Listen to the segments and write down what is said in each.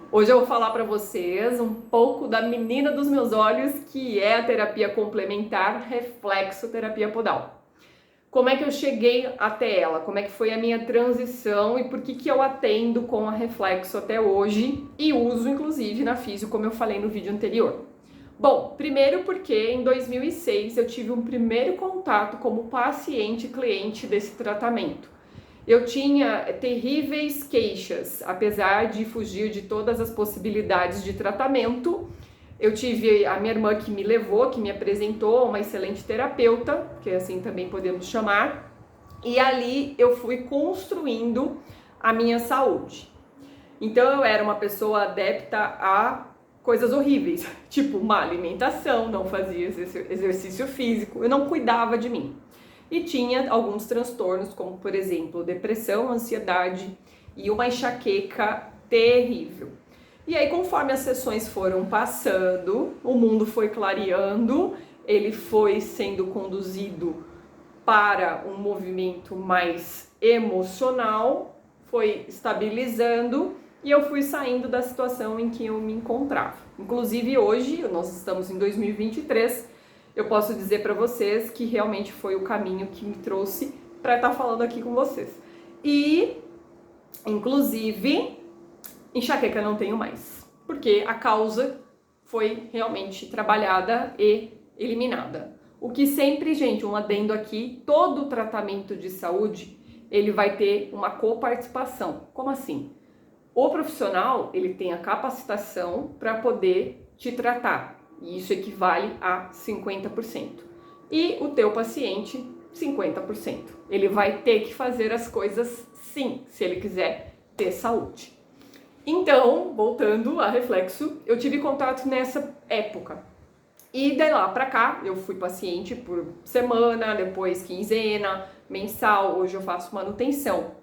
Hoje eu vou falar para vocês um pouco da menina dos meus olhos, que é a terapia complementar reflexoterapia podal. Como é que eu cheguei até ela? Como é que foi a minha transição e por que eu atendo com a reflexo até hoje e uso inclusive na físio, como eu falei no vídeo anterior. Bom, primeiro porque em 2006 eu tive um primeiro contato como paciente cliente desse tratamento. Eu tinha terríveis queixas, apesar de fugir de todas as possibilidades de tratamento. Eu tive a minha irmã que me levou, que me apresentou uma excelente terapeuta, que assim também podemos chamar, e ali eu fui construindo a minha saúde. Então eu era uma pessoa adepta a coisas horríveis, tipo má alimentação, não fazia exercício físico, eu não cuidava de mim. E tinha alguns transtornos, como por exemplo, depressão, ansiedade e uma enxaqueca terrível. E aí, conforme as sessões foram passando, o mundo foi clareando, ele foi sendo conduzido para um movimento mais emocional, foi estabilizando e eu fui saindo da situação em que eu me encontrava. Inclusive hoje, nós estamos em 2023, eu posso dizer para vocês que realmente foi o caminho que me trouxe para estar falando aqui com vocês. E, inclusive, enxaqueca não tenho mais, porque a causa foi realmente trabalhada e eliminada. O que sempre, gente, um adendo aqui, todo tratamento de saúde, ele vai ter uma coparticipação. Como assim? O profissional, ele tem a capacitação para poder te tratar, e isso equivale a 50%. E o teu paciente, 50%. Ele vai ter que fazer as coisas sim, se ele quiser ter saúde. Então, voltando a reflexo, eu tive contato nessa época. E de lá pra cá, eu fui paciente por semana, depois quinzena, mensal, hoje eu faço manutenção.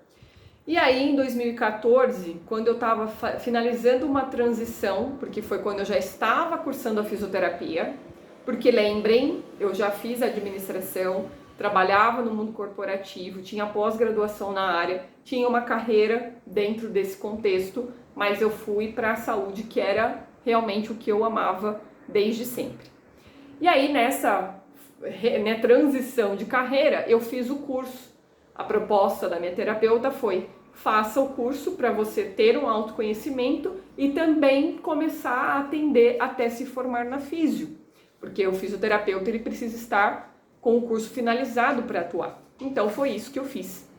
E aí, em 2014, quando eu estava finalizando uma transição, porque foi quando eu já estava cursando a fisioterapia, porque lembrem, eu já fiz administração, trabalhava no mundo corporativo, tinha pós-graduação na área, tinha uma carreira dentro desse contexto, mas eu fui para a saúde, que era realmente o que eu amava desde sempre. E aí, nessa transição de carreira, eu fiz o curso. A proposta da minha terapeuta foi: faça o curso para você ter um autoconhecimento e também começar a atender até se formar na físio, porque o fisioterapeuta ele precisa estar com o curso finalizado para atuar. Então foi isso que eu fiz.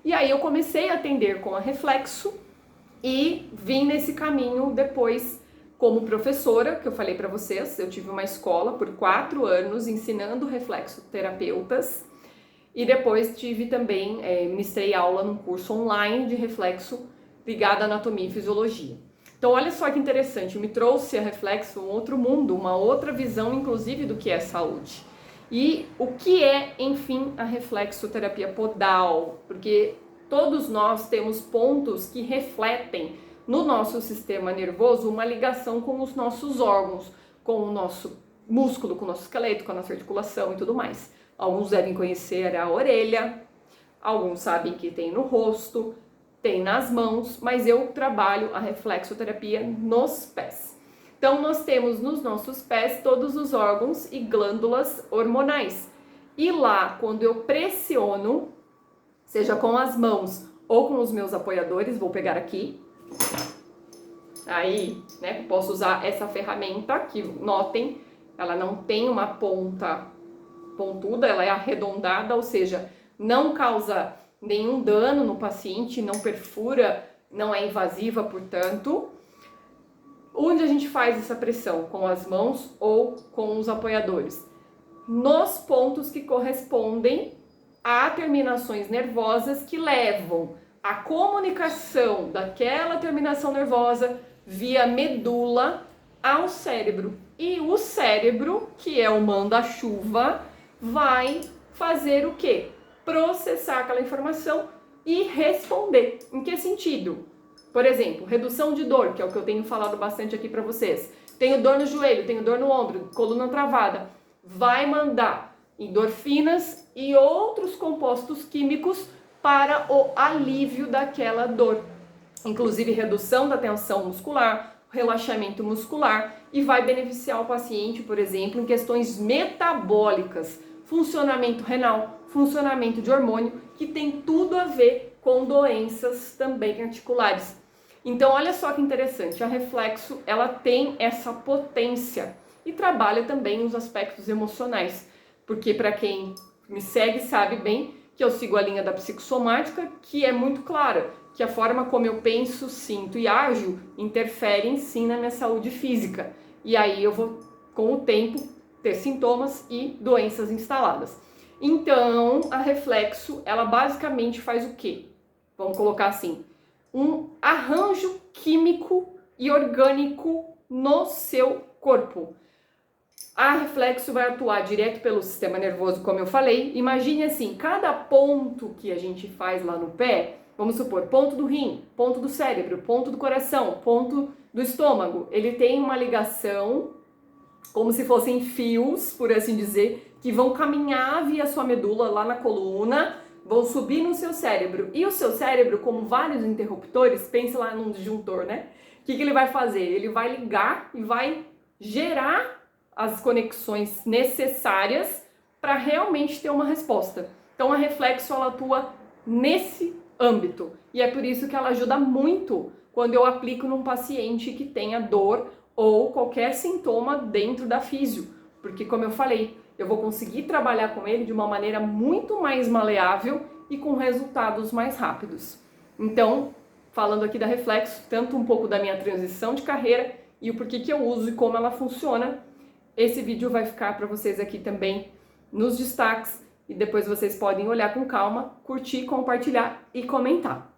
E aí eu comecei a atender com a reflexo e vim nesse caminho depois como professora, que eu falei para vocês. Eu tive uma escola por 4 anos ensinando reflexoterapeutas. E depois tive também, ministrei aula num curso online de reflexo ligado à anatomia e fisiologia. Então olha só que interessante, me trouxe a reflexo um outro mundo, uma outra visão inclusive do que é saúde. E o que é, enfim, a reflexoterapia podal? Porque todos nós temos pontos que refletem no nosso sistema nervoso uma ligação com os nossos órgãos, com o nosso músculo, com o nosso esqueleto, com a nossa articulação e tudo mais. Alguns devem conhecer a orelha, alguns sabem que tem no rosto, tem nas mãos, mas eu trabalho a reflexoterapia nos pés. Então nós temos nos nossos pés todos os órgãos e glândulas hormonais. E lá, quando eu pressiono, seja com as mãos ou com os meus apoiadores, vou pegar aqui. Aí, né, eu posso usar essa ferramenta que, notem, ela não tem uma ponta pontuda, ela é arredondada, ou seja, não causa nenhum dano no paciente, não perfura, não é invasiva, portanto. Onde a gente faz essa pressão? Com as mãos ou com os apoiadores? Nos pontos que correspondem a terminações nervosas que levam a comunicação daquela terminação nervosa via medula ao cérebro. E o cérebro, que é o manda-chuva, vai fazer o quê? Processar aquela informação e responder. Em que sentido? Por exemplo, redução de dor, que é o que eu tenho falado bastante aqui para vocês. Tenho dor no joelho, tenho dor no ombro, coluna travada. Vai mandar endorfinas e outros compostos químicos para o alívio daquela dor. inclusive redução da tensão muscular, relaxamento muscular, e vai beneficiar o paciente, por exemplo, em questões metabólicas, funcionamento renal, funcionamento de hormônio, que tem tudo a ver com doenças também articulares. Então, olha só que interessante, a Reflexo, ela tem essa potência e trabalha também os aspectos emocionais, porque para quem me segue sabe bem que eu sigo a linha da psicossomática, que é muito clara, que a forma como eu penso, sinto e ajo interferem sim na minha saúde física. E aí eu vou, com o tempo, ter sintomas e doenças instaladas. Então, a Reflexo, ela basicamente faz o quê? Vamos colocar assim, um arranjo químico e orgânico no seu corpo. A Reflexo vai atuar direto pelo sistema nervoso, como eu falei. Imagine assim, cada ponto que a gente faz lá no pé, vamos supor, ponto do rim, ponto do cérebro, ponto do coração, ponto do estômago, ele tem uma ligação, como se fossem fios, por assim dizer, que vão caminhar via sua medula lá na coluna, vão subir no seu cérebro. E o seu cérebro, como vários interruptores, pense lá num disjuntor, né? O que ele vai fazer? Ele vai ligar e vai gerar as conexões necessárias para realmente ter uma resposta. Então a Reflexo, ela atua nesse âmbito, e é por isso que ela ajuda muito quando eu aplico num paciente que tenha dor ou qualquer sintoma dentro da físio, porque como eu falei, eu vou conseguir trabalhar com ele de uma maneira muito mais maleável e com resultados mais rápidos. Então, falando aqui da Reflexo, tanto um pouco da minha transição de carreira e o porquê que eu uso e como ela funciona, esse vídeo vai ficar para vocês aqui também nos destaques, e depois vocês podem olhar com calma, curtir, compartilhar e comentar.